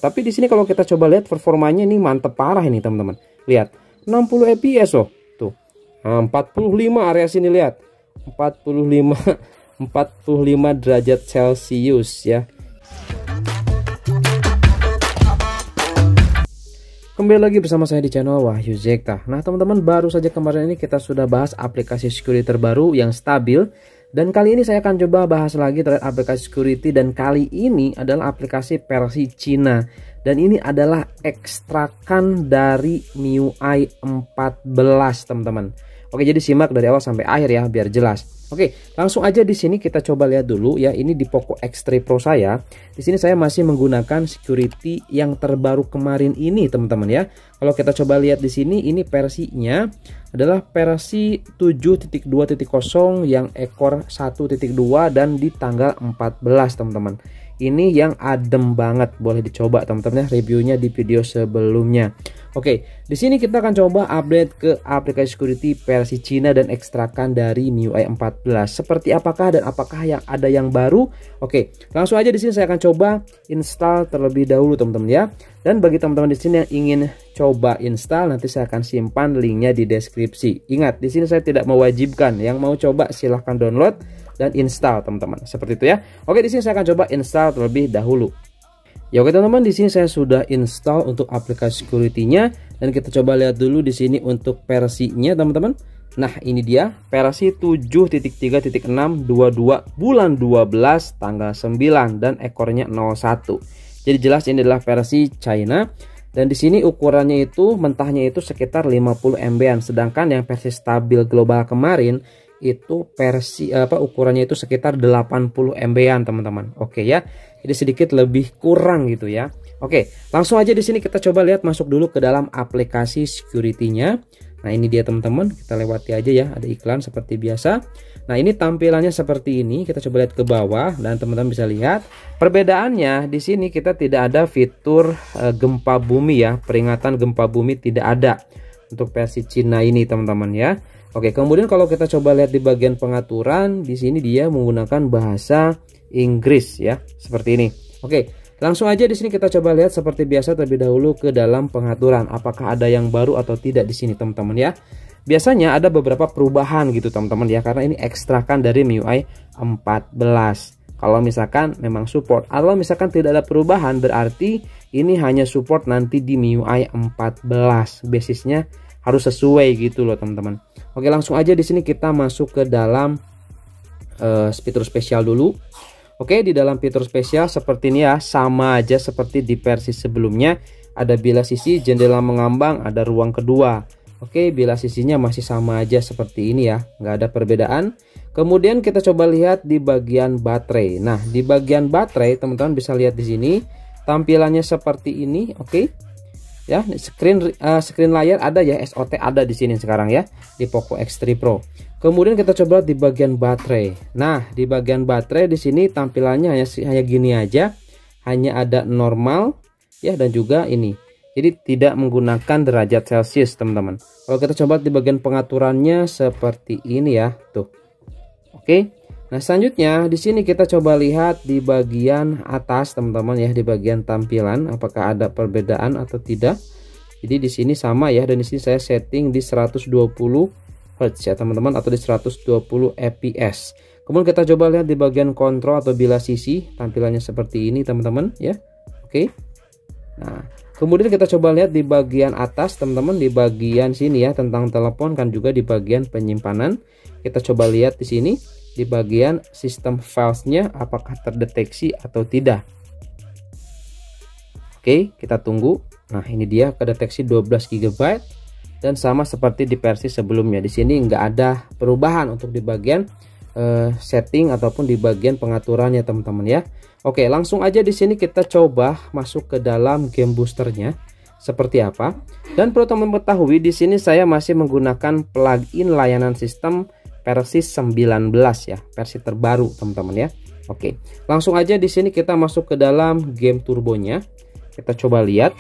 Tapi di sini kalau kita coba lihat performanya ini mantep parah ini teman-teman. Lihat 60 fps loh. Tuh. Nah, 45 area sini lihat. 45 derajat Celcius ya. Kembali lagi bersama saya di channel Wahyu Zekta. Nah teman-teman, baru saja kemarin ini kita sudah bahas aplikasi security terbaru yang stabil. Dan kali ini saya akan coba bahas lagi terkait aplikasi security, dan kali ini adalah aplikasi versi Cina. Dan ini adalah ekstrakan dari MIUI 14 teman-teman. Oke, jadi simak dari awal sampai akhir ya biar jelas. Oke, langsung aja di sini kita coba lihat dulu ya. Ini di Poco X3 Pro saya. Di sini saya masih menggunakan security yang terbaru kemarin ini teman-teman ya. Kalau kita coba lihat di sini, ini versinya adalah versi 7.2.0 yang ekor 1.2 dan di tanggal 14 teman-teman. Ini yang adem banget, boleh dicoba teman-teman ya, reviewnya di video sebelumnya. Oke, di sini kita akan coba update ke aplikasi security versi Cina dan ekstrakan dari MIUI 14. Seperti apakah dan apakah yang ada yang baru? Oke, langsung aja di sini saya akan coba install terlebih dahulu teman-teman ya. Dan bagi teman-teman di sini yang ingin coba install, nanti saya akan simpan linknya di deskripsi. Ingat, di sini saya tidak mewajibkan. Yang mau coba silahkan download dan install teman-teman. Seperti itu ya. Oke, di sini saya akan coba install terlebih dahulu. Ya oke teman-teman, di sini saya sudah install untuk aplikasi security-nya, dan kita coba lihat dulu di sini untuk versinya teman-teman. Nah, ini dia versi 7.3.6 22 bulan 12 tanggal 9 dan ekornya 01. Jadi jelas ini adalah versi China, dan di sini ukurannya itu mentahnya itu sekitar 50 MB-an, sedangkan yang versi stabil global kemarin itu versi ukurannya itu sekitar 80 MB-an teman-teman. Oke ya. Jadi sedikit lebih kurang gitu ya. Oke, langsung aja di sini kita coba lihat masuk dulu ke dalam aplikasi security-nya. Nah, ini dia teman-teman, kita lewati aja ya, ada iklan seperti biasa. Nah, ini tampilannya seperti ini. Kita coba lihat ke bawah dan teman-teman bisa lihat perbedaannya. Di sini kita tidak ada fitur gempa bumi ya, peringatan gempa bumi tidak ada untuk versi Cina ini teman-teman ya. Oke, kemudian kalau kita coba lihat di bagian pengaturan, di sini dia menggunakan bahasa Inggris ya, seperti ini. Oke, langsung aja di sini kita coba lihat seperti biasa terlebih dahulu ke dalam pengaturan. Apakah ada yang baru atau tidak di sini teman-teman ya? Biasanya ada beberapa perubahan gitu teman-teman ya, karena ini ekstrakan dari MIUI 14. Kalau misalkan memang support, atau misalkan tidak ada perubahan, berarti ini hanya support nanti di MIUI 14. Basisnya harus sesuai gitu loh teman-teman. Oke, langsung aja di sini kita masuk ke dalam fitur spesial dulu. Oke, di dalam fitur spesial seperti ini ya, sama aja seperti di versi sebelumnya. Ada bilas sisi, jendela mengambang, ada ruang kedua. Oke, bilas sisinya masih sama aja seperti ini ya, nggak ada perbedaan. Kemudian kita coba lihat di bagian baterai. Nah, di bagian baterai teman-teman bisa lihat di sini tampilannya seperti ini. Oke. Ya, screen layar ada ya, SOT ada di sini sekarang ya di Poco X3 Pro. Kemudian kita coba di bagian baterai. Nah, di bagian baterai di sini tampilannya hanya gini aja, hanya ada normal ya, dan juga ini. Jadi tidak menggunakan derajat Celcius teman-teman. Kalau kita coba di bagian pengaturannya seperti ini ya, tuh. Oke. Nah, selanjutnya di sini kita coba lihat di bagian atas teman-teman ya, di bagian tampilan apakah ada perbedaan atau tidak. Jadi di sini sama ya, dan di sini saya setting di 120 Hz ya teman-teman, atau di 120 fps. Kemudian kita coba lihat di bagian kontrol atau bilas sisi, tampilannya seperti ini teman-teman ya. Oke. Nah, kemudian kita coba lihat di bagian atas teman-teman, di bagian sini ya tentang telepon, kan juga di bagian penyimpanan. Kita coba lihat di sini di bagian sistem filesnya apakah terdeteksi atau tidak. Oke, kita tunggu. Nah, ini dia kedeteksi 12 GB dan sama seperti di versi sebelumnya. Di sini nggak ada perubahan untuk di bagian setting ataupun di bagian pengaturannya teman-teman ya. Oke, langsung aja di sini kita coba masuk ke dalam game boosternya seperti apa. Dan perlu teman ketahui di sini saya masih menggunakan plugin layanan sistem versi 19 ya, versi terbaru teman-teman ya. Oke, langsung aja di sini kita masuk ke dalam game turbonya. Kita coba lihat.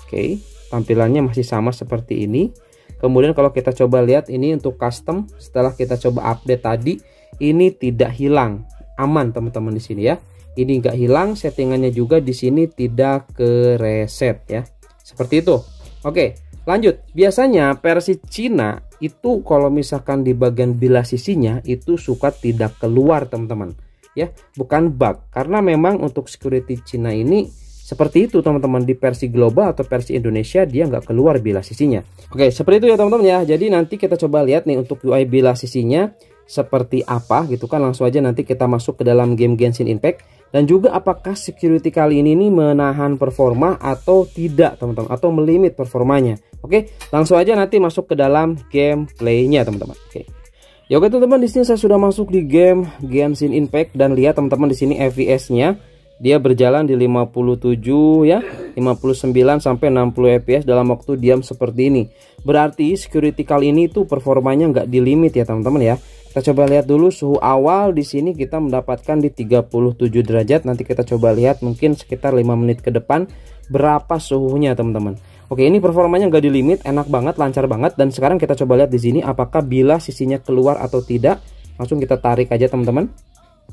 Oke, tampilannya masih sama seperti ini. Kemudian kalau kita coba lihat ini untuk custom, setelah kita coba update tadi, ini tidak hilang, aman teman-teman di sini ya. ini nggak hilang, settingannya juga di sini tidak ke reset ya. Seperti itu. Oke, lanjut. Biasanya versi Cina itu kalau misalkan di bagian bilah sisinya itu suka tidak keluar teman-teman. Ya, bukan bug, karena memang untuk security Cina ini seperti itu teman-teman. Di versi global atau versi Indonesia dia nggak keluar bilah sisinya. Oke, seperti itu ya teman-teman ya. Jadi nanti kita coba lihat nih untuk UI bilah sisinya seperti apa gitu kan. Langsung aja nanti kita masuk ke dalam game Genshin Impact. Dan juga apakah security kali ini nih menahan performa atau tidak teman-teman, atau melimit performanya. Oke, langsung aja nanti masuk ke dalam gameplaynya teman-teman. Oke. Ya oke teman-teman, di sini saya sudah masuk di game Genshin Impact dan lihat teman-teman di sini FPS-nya dia berjalan di 57 ya, 59 sampai 60 fps dalam waktu diam seperti ini. Berarti security kali ini tuh performanya nggak di limit ya teman-teman ya. Kita coba lihat dulu suhu awal di sini kita mendapatkan di 37 derajat. Nanti kita coba lihat mungkin sekitar 5 menit ke depan berapa suhunya teman-teman. Oke, ini performanya nggak di limit, enak banget, lancar banget. Dan sekarang kita coba lihat di sini apakah bilah sisinya keluar atau tidak. Langsung kita tarik aja teman-teman.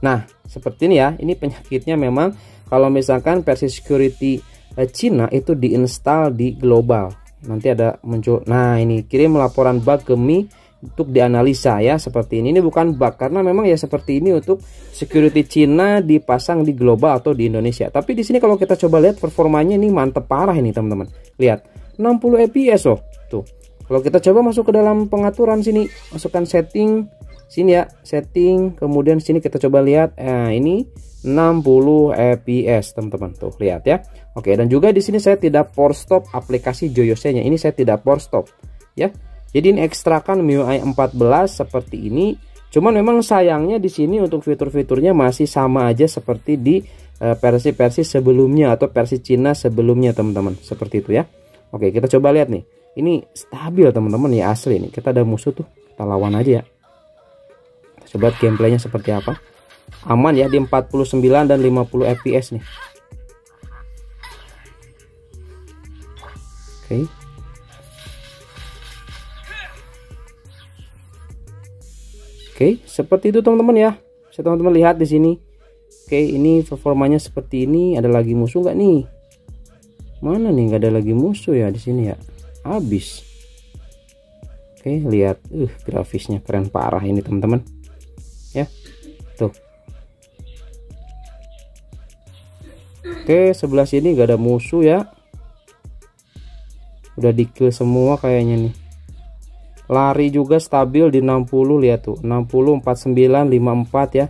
Nah, seperti ini ya. Ini penyakitnya memang kalau misalkan versi security Cina itu diinstal di global. Nanti ada muncul. Nah, ini kirim laporan bug ke Mi untuk dianalisa ya, seperti ini. Ini bukan bug karena memang ya seperti ini untuk security Cina dipasang di global atau di Indonesia. Tapi di sini kalau kita coba lihat performanya ini mantep parah ini teman-teman. Lihat 60 fps loh tuh. Kalau kita coba masuk ke dalam pengaturan sini, masukkan setting sini ya, setting, kemudian sini kita coba lihat, ini 60 fps teman-teman tuh, lihat ya. Oke, dan juga di sini saya tidak force stop aplikasi Joyose-nya. Ini saya tidak force stop ya. Jadi ini ekstrakan MIUI 14 seperti ini. Cuman memang sayangnya di sini untuk fitur-fiturnya masih sama aja seperti di versi-versi sebelumnya atau versi Cina sebelumnya teman-teman. Seperti itu ya. Oke, kita coba lihat nih. Ini stabil teman-teman ya, asli nih. Kita ada musuh tuh, kita lawan aja ya. Kita coba gameplaynya seperti apa. Aman ya di 49 dan 50 fps nih. Oke. Oke, seperti itu teman-teman ya. Bisa teman-teman lihat di sini. Oke, ini performanya seperti ini. Ada lagi musuh nggak nih? Mana nih? Nggak ada lagi musuh ya di sini ya. Habis. Oke, lihat. Grafisnya keren parah ini teman-teman. Ya, tuh. Oke, sebelah sini nggak ada musuh ya. Udah di kill semua kayaknya nih. Lari juga stabil di 60, lihat tuh, 60, 49, 54 ya.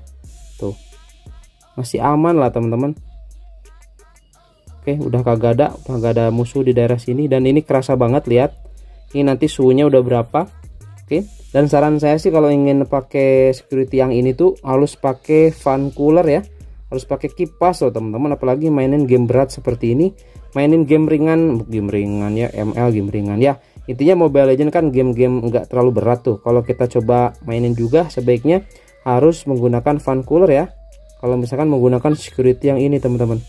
Tuh. Masih aman lah teman-teman. Oke, udah kagak ada musuh di daerah sini dan ini kerasa banget, lihat. Ini nanti suhunya udah berapa. Oke. Dan saran saya sih kalau ingin pakai security yang ini tuh harus pakai fan cooler ya. Harus pakai kipas loh teman-teman, apalagi mainin game berat seperti ini. Mainin game ringan ya, ML game ringan ya. Intinya Mobile Legends kan game-game nggak terlalu berat tuh. Kalau kita coba mainin juga sebaiknya harus menggunakan fan cooler ya. Kalau misalkan menggunakan security yang ini teman-teman.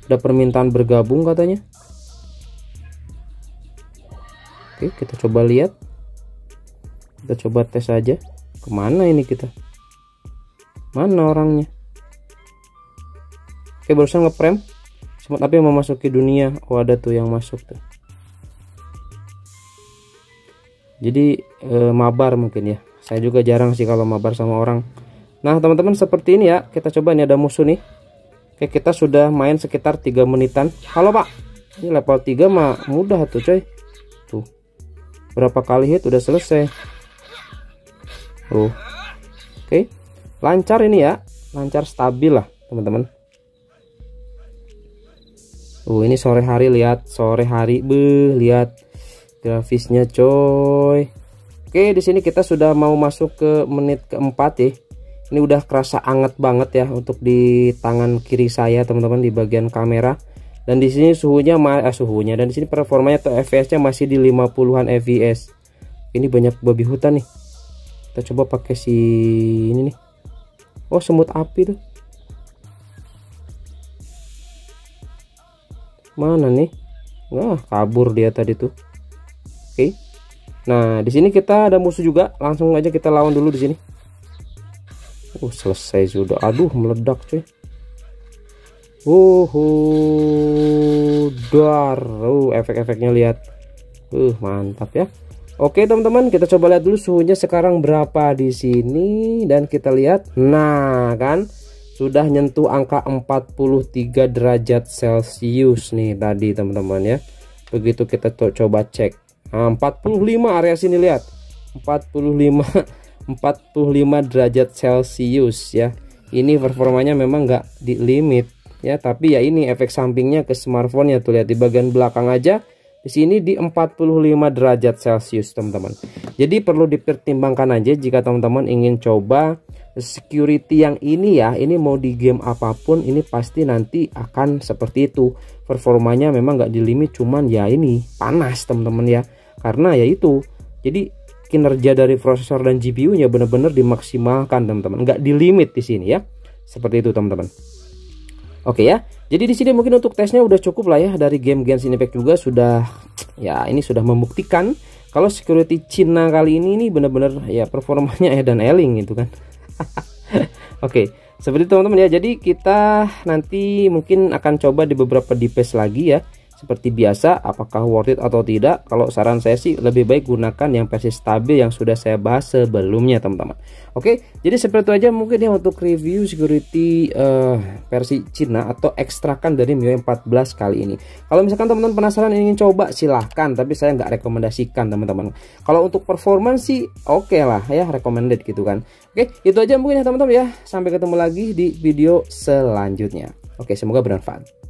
Ada permintaan bergabung katanya. Oke, kita coba lihat. Kita coba tes aja. Kemana ini kita? Mana orangnya? Oke, barusan ngeprem. Semut api yang memasuki dunia. Oh, ada tuh yang masuk tuh. Jadi mabar mungkin ya. Saya juga jarang sih kalau mabar sama orang. Nah teman-teman seperti ini ya. Kita coba, ini ada musuh nih. Oke, kita sudah main sekitar 3 menitan. Halo pak. Ini level 3 mah mudah tuh coy. Tuh. Berapa kali hit udah selesai. Oke. Lancar ini ya. Lancar, stabil lah teman-teman. Ini sore hari, lihat. Sore hari. Lihat. Grafisnya coy. Oke, di sini kita sudah mau masuk ke menit keempat ya. Ini udah kerasa anget banget ya untuk di tangan kiri saya teman-teman, di bagian kamera. Dan di sini suhunya dan di sini performanya atau FPS-nya masih di 50-an fps. Ini banyak babi hutan nih. Kita coba pakai si ini nih. Oh, semut api tuh. Mana nih? Wah, kabur dia tadi tuh. Oke. Nah, di sini kita ada musuh juga. Langsung aja kita lawan dulu di sini. Selesai sudah. Aduh, meledak cuy. Dar. Efek-efeknya lihat. Mantap ya. Oke teman-teman, kita coba lihat dulu suhunya sekarang berapa di sini dan kita lihat. Nah, kan sudah nyentuh angka 43 derajat Celcius nih tadi teman-teman ya. Begitu kita coba cek. Nah, 45 area sini lihat. 45 derajat Celcius ya. Ini performanya memang nggak di limit ya, tapi ya ini efek sampingnya ke smartphone ya, tuh lihat di bagian belakang aja di sini di 45 derajat Celcius teman-teman. Jadi perlu dipertimbangkan aja jika teman-teman ingin coba security yang ini ya. Ini mau di game apapun ini pasti nanti akan seperti itu. Performanya memang nggak di limit, cuman ya ini panas teman-teman ya. Karena ya itu. Jadi kinerja dari prosesor dan GPU-nya benar-benar dimaksimalkan teman-teman, nggak di limit di sini ya. Seperti itu teman-teman. Oke ya. Jadi di sini mungkin untuk tesnya udah cukup lah ya. Dari game Genshin Impact juga sudah ya, ini sudah membuktikan kalau security Cina kali ini benar-benar ya performanya dan eling gitu kan. Oke, seperti itu teman-teman ya. Jadi kita nanti mungkin akan coba di beberapa device lagi ya. Seperti biasa, apakah worth it atau tidak? Kalau saran saya sih lebih baik gunakan yang versi stabil yang sudah saya bahas sebelumnya teman-teman. Oke, jadi seperti itu aja mungkin ya untuk review security versi Cina atau ekstrakan dari MIUI 14 kali ini. Kalau misalkan teman-teman penasaran ingin coba silahkan, tapi saya nggak rekomendasikan teman-teman. Kalau untuk performance sih oke lah ya, recommended gitu kan. Oke, itu aja mungkin ya teman-teman ya. Sampai ketemu lagi di video selanjutnya. Oke, semoga bermanfaat.